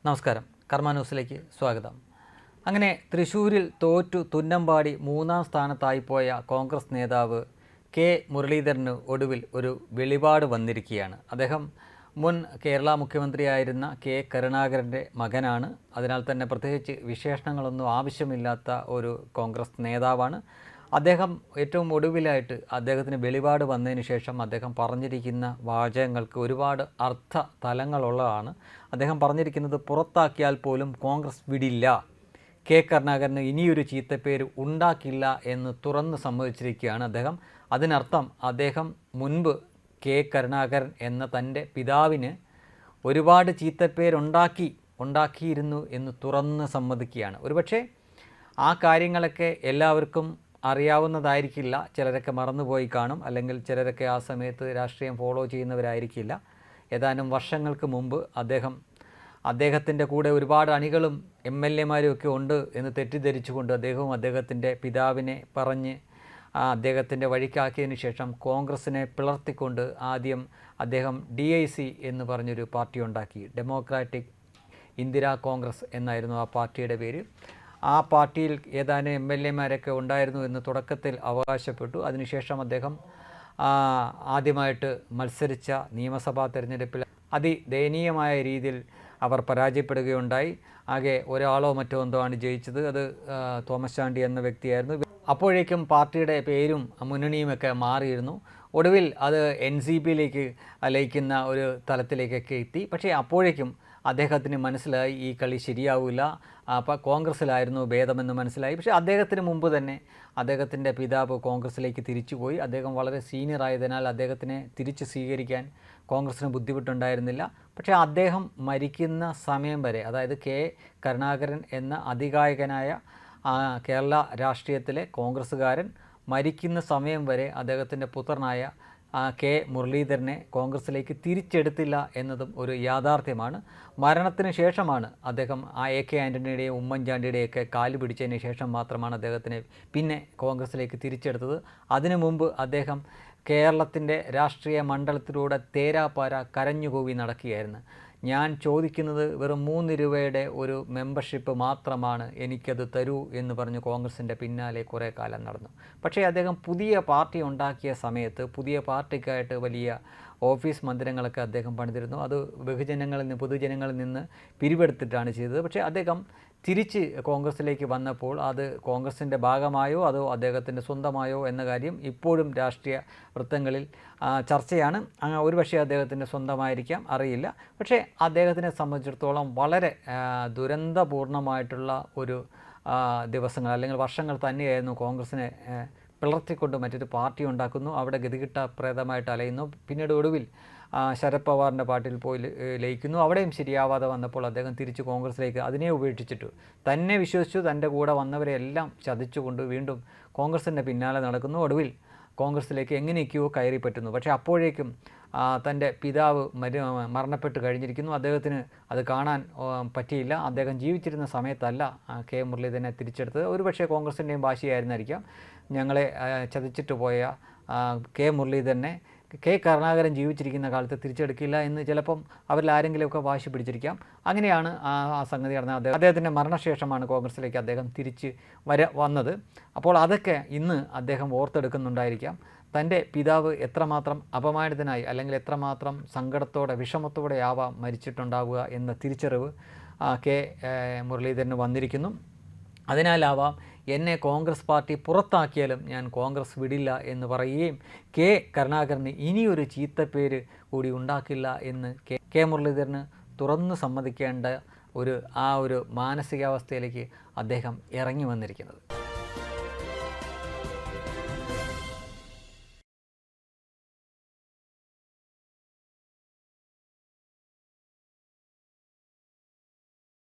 നമസ്കാരം. കർമ്മ ന്യൂസിലേക്ക് സ്വാഗതം. അങ്ങനെ തൃശ്ശൂരിൽ തോറ്റു തുന്നമ്പാടി 3-ാം സ്ഥാനത്തായിപ്പോയ കോൺഗ്രസ് നേതാവ് കെ മുരളീധരന് ഒടുവിൽ ഒരു വെളിപാട് വന്നിരിക്കുകയാണ്. അദ്ദേഹം മുൻ കേരള മുഖ്യമന്ത്രിയായിരുന്ന കെ കരുണാകരൻ്റെ മകനാണ്. അതിനാൽ തന്നെ പ്രത്യേകിച്ച് വിശേഷണങ്ങളൊന്നും ആവശ്യമില്ലാത്ത ഒരു കോൺഗ്രസ് നേതാവാണ്. അദ്ദേഹം ഏറ്റവും ഒടുവിലായിട്ട് അദ്ദേഹത്തിന് വെളിപാട് വന്നതിന് ശേഷം അദ്ദേഹം പറഞ്ഞിരിക്കുന്ന വാചകങ്ങൾക്ക് ഒരുപാട് അർത്ഥ തലങ്ങളുള്ളതാണ്. അദ്ദേഹം പറഞ്ഞിരിക്കുന്നത് പുറത്താക്കിയാൽ പോലും കോൺഗ്രസ് വിടില്ല, കെ കരുണാകരന് ഇനിയൊരു ചീത്തപ്പേര് ഉണ്ടാക്കില്ല എന്ന് തുറന്ന് സമ്മതിച്ചിരിക്കുകയാണ് അദ്ദേഹം. അതിനർത്ഥം അദ്ദേഹം മുൻപ് കെ കരുണാകരൻ എന്ന തൻ്റെ പിതാവിന് ഒരുപാട് ചീത്തപ്പേരുണ്ടാക്കിയിരുന്നു എന്ന് തുറന്ന് സമ്മതിക്കുകയാണ്. ഒരുപക്ഷെ ആ കാര്യങ്ങളൊക്കെ എല്ലാവർക്കും അറിയാവുന്നതായിരിക്കില്ല. ചിലരൊക്കെ മറന്നുപോയി കാണും, അല്ലെങ്കിൽ ചിലരൊക്കെ ആ സമയത്ത് രാഷ്ട്രീയം ഫോളോ ചെയ്യുന്നവരായിരിക്കില്ല. ഏതാനും വർഷങ്ങൾക്ക് മുമ്പ് അദ്ദേഹത്തിൻ്റെ കൂടെ ഒരുപാട് അണികളും MLA-മാരും ഒക്കെ ഉണ്ട് എന്ന് തെറ്റിദ്ധരിച്ചുകൊണ്ട് അദ്ദേഹവും അദ്ദേഹത്തിൻ്റെ പിതാവിനെ പറഞ്ഞ് അദ്ദേഹത്തിൻ്റെ വഴിക്കാക്കിയതിന് ശേഷം കോൺഗ്രസിനെ പിളർത്തിക്കൊണ്ട് ആദ്യം അദ്ദേഹം DIC എന്ന് പറഞ്ഞൊരു പാർട്ടി ഉണ്ടാക്കി. ഡെമോക്രാറ്റിക് ഇന്ദിരാ കോൺഗ്രസ് എന്നായിരുന്നു ആ പാർട്ടിയുടെ പേര്. ആ പാർട്ടിയിൽ ഏതാനും MLA-മാരൊക്കെ ഉണ്ടായിരുന്നു എന്ന് തുടക്കത്തിൽ അവകാശപ്പെട്ടു. അതിനുശേഷം അദ്ദേഹം ആദ്യമായിട്ട് മത്സരിച്ച നിയമസഭാ തെരഞ്ഞെടുപ്പിൽ അതിദയനീയമായ രീതിയിൽ അവർ പരാജയപ്പെടുകയുണ്ടായി. ആകെ ഒരാളോ മറ്റോ എന്തോ ആണ് ജയിച്ചത്. അത് തോമസ് ചാണ്ടി എന്ന വ്യക്തിയായിരുന്നു. അപ്പോഴേക്കും പാർട്ടിയുടെ പേരും മുന്നണിയുമൊക്കെ മാറിയിരുന്നു. ഒടുവിൽ അത് NCP-യിലേക്ക് ലയിക്കുന്ന ഒരു തലത്തിലേക്കൊക്കെ എത്തി. പക്ഷേ അപ്പോഴേക്കും അദ്ദേഹത്തിന് മനസ്സിലായി ഈ കളി ശരിയാവില്ല, അപ്പോൾ കോൺഗ്രസ്സിലായിരുന്നു ഭേദമെന്ന് മനസ്സിലായി. പക്ഷേ അദ്ദേഹത്തിന് മുമ്പ് തന്നെ അദ്ദേഹത്തിൻ്റെ പിതാവ് കോൺഗ്രസ്സിലേക്ക് തിരിച്ചുപോയി. അദ്ദേഹം വളരെ സീനിയറായതിനാൽ അദ്ദേഹത്തിനെ തിരിച്ച് സ്വീകരിക്കാൻ കോൺഗ്രസ്സിന് ബുദ്ധിമുട്ടുണ്ടായിരുന്നില്ല. പക്ഷേ അദ്ദേഹം മരിക്കുന്ന സമയം വരെ, അതായത് കെ കരുണാകരൻ എന്ന അതികായകനായ കേരള രാഷ്ട്രീയത്തിലെ കോൺഗ്രസ്സുകാരൻ മരിക്കുന്ന സമയം വരെ അദ്ദേഹത്തിൻ്റെ പുത്രനായ കെ മുരളീധരനെ കോൺഗ്രസ്സിലേക്ക് തിരിച്ചെടുത്തില്ല എന്നതും ഒരു യാഥാർത്ഥ്യമാണ്. മരണത്തിന് ശേഷമാണ് അദ്ദേഹം AK ആൻ്റണിയുടെയും ഉമ്മൻചാണ്ടിയുടെയൊക്കെ കാല് പിടിച്ചതിന് ശേഷം മാത്രമാണ് അദ്ദേഹത്തിനെ പിന്നെ കോൺഗ്രസ്സിലേക്ക് തിരിച്ചെടുത്തത്. അതിനു മുമ്പ് അദ്ദേഹം കേരളത്തിൻ്റെ രാഷ്ട്രീയ മണ്ഡലത്തിലൂടെ തേരാപ്പാര കരഞ്ഞുകൂവി നടക്കുകയായിരുന്നു. ഞാൻ ചോദിക്കുന്നത് വെറും 3 രൂപയുടെ ഒരു മെമ്പർഷിപ്പ് മാത്രമാണ്, എനിക്കത് തരൂ എന്ന് പറഞ്ഞ് കോൺഗ്രസിൻ്റെ പിന്നാലെ കുറേ കാലം നടന്നു. പക്ഷേ അദ്ദേഹം പുതിയ പാർട്ടി ഉണ്ടാക്കിയ സമയത്ത് പുതിയ പാർട്ടിക്കായിട്ട് വലിയ ഓഫീസ് മന്ദിരങ്ങളൊക്കെ അദ്ദേഹം പണിതിരുന്നു. അത് പൊതുജനങ്ങളിൽ നിന്ന് പിരിവെടുത്തിട്ടാണ് ചെയ്തത്. പക്ഷേ അദ്ദേഹം തിരിച്ച് കോൺഗ്രസ്സിലേക്ക് വന്നപ്പോൾ അത് കോൺഗ്രസിൻ്റെ ഭാഗമായോ അതോ അദ്ദേഹത്തിൻ്റെ സ്വന്തമായോ എന്ന കാര്യം ഇപ്പോഴും രാഷ്ട്രീയ വൃത്തങ്ങളിൽ ചർച്ചയാണ്. ഒരുപക്ഷെ അദ്ദേഹത്തിൻ്റെ സ്വന്തമായിരിക്കാം, അറിയില്ല. പക്ഷേ അദ്ദേഹത്തിനെ സംബന്ധിച്ചിടത്തോളം വളരെ ദുരന്തപൂർണമായിട്ടുള്ള ഒരു ദിവസങ്ങൾ അല്ലെങ്കിൽ വർഷങ്ങൾ തന്നെയായിരുന്നു. കോൺഗ്രസിനെ പിളർത്തിക്കൊണ്ട് മറ്റൊരു പാർട്ടി ഉണ്ടാക്കുന്നു, അവിടെ ഗതികിട്ടപ്രേതമായിട്ട് അലയുന്നു. പിന്നീട് ഒടുവിൽ ശരത് പവാറിൻ്റെ പാർട്ടിയിൽ പോയി ലയിക്കുന്നു. അവിടെയും ശരിയാവാതെ വന്നപ്പോൾ അദ്ദേഹം തിരിച്ച് കോൺഗ്രസ്സിലേക്ക് അതിനെ ഉപേക്ഷിച്ചിട്ടു തന്നെ വിശ്വസിച്ചു തൻ്റെ കൂടെ വന്നവരെല്ലാം ചതിച്ചുകൊണ്ട് വീണ്ടും കോൺഗ്രസിൻ്റെ പിന്നാലെ നടക്കുന്നു. ഒടുവിൽ കോൺഗ്രസ്സിലേക്ക് എങ്ങനെയൊക്കെയോ കയറി പറ്റുന്നു. പക്ഷേ അപ്പോഴേക്കും തൻ്റെ പിതാവ് മരണപ്പെട്ട് കഴിഞ്ഞിരിക്കുന്നു. അദ്ദേഹത്തിന് അത് കാണാൻ പറ്റിയില്ല. അദ്ദേഹം ജീവിച്ചിരുന്ന സമയത്തല്ല കെ മുരളീധരനെ തിരിച്ചെടുത്തത്. ഒരുപക്ഷെ കോൺഗ്രസിൻ്റെയും വാശിയായിരുന്നായിരിക്കാം ഞങ്ങളെ ചതിച്ചിട്ട് പോയ കെ മുരളീധരനെ കെ കരുണാകരൻ ജീവിച്ചിരിക്കുന്ന കാലത്ത് തിരിച്ചെടുക്കില്ല എന്ന് ചിലപ്പം അവരിൽ ആരെങ്കിലുമൊക്കെ വാശി പിടിച്ചിരിക്കാം. അങ്ങനെയാണ് ആ സംഗതി നടന്നത്. അദ്ദേഹത്തിൻ്റെ മരണശേഷമാണ് കോൺഗ്രസ്സിലേക്ക് അദ്ദേഹം തിരിച്ച് വന്നത്. അപ്പോൾ അതൊക്കെ ഇന്ന് അദ്ദേഹം ഓർത്തെടുക്കുന്നുണ്ടായിരിക്കാം. തൻ്റെ പിതാവ് എത്രമാത്രം അപമാനിതനായി അല്ലെങ്കിൽ എത്രമാത്രം സങ്കടത്തോടെ വിഷമത്തോടെ ആവാം മരിച്ചിട്ടുണ്ടാവുക എന്ന തിരിച്ചറിവ് കെ മുരളീധരന് വന്നിരിക്കുന്നു. അതിനാലാവാം എന്നെ കോൺഗ്രസ് പാർട്ടി പുറത്താക്കിയാലും ഞാൻ കോൺഗ്രസ് വിടില്ല എന്ന് പറയുകയും കെ കരുണാകരന് ഇനിയൊരു ചീത്തപ്പേര് കൂടി ഉണ്ടാക്കില്ല എന്ന് കെ മുരളീധരന് തുറന്നു സമ്മതിക്കേണ്ട ഒരു മാനസികാവസ്ഥയിലേക്ക് അദ്ദേഹം ഇറങ്ങി വന്നിരിക്കുന്നത്.